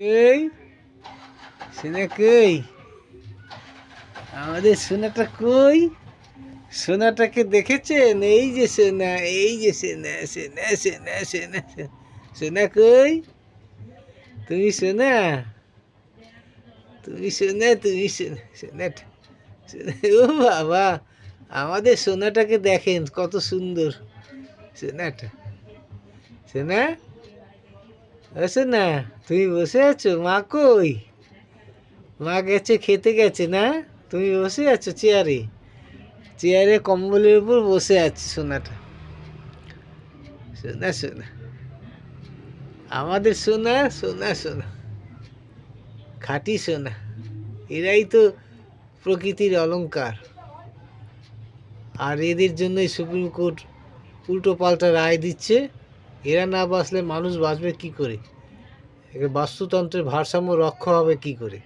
কই সোনা কই? আমাদের সোনাটা কই? সোনাটাকে দেখেছেন? এই যে সোনা, এই যে সোনা, সোনা সোনা সোনা সোনা। সোনা কই? তুমি সোনা, তুমি সোনা, তুমি সোনা, সোনাটা সোনা। ও বাবা, আমাদের সোনাটাকে দেখেন কত সুন্দর। সোনাটা, সোনা, ও সোনা, তুমি বসে আছো? মা কই? মা গেছে, খেতে গেছে না? তুমি বসে আছো চেয়ারে, চেয়ারে কম্বলের উপর বসে আছে সোনাটা। সোনা সোনা, আমাদের সোনা, সোনা সোনা, খাঁটি সোনা। এরাই তো প্রকৃতির অলংকার। আর এদের জন্যই সুপ্রিম কোর্ট উল্টো পাল্টা রায় দিচ্ছে। এরা না বাঁচলে মানুষ বাঁচবে কি করে? বাস্তুতন্ত্রের ভারসাম্য রক্ষা হবে কি করে?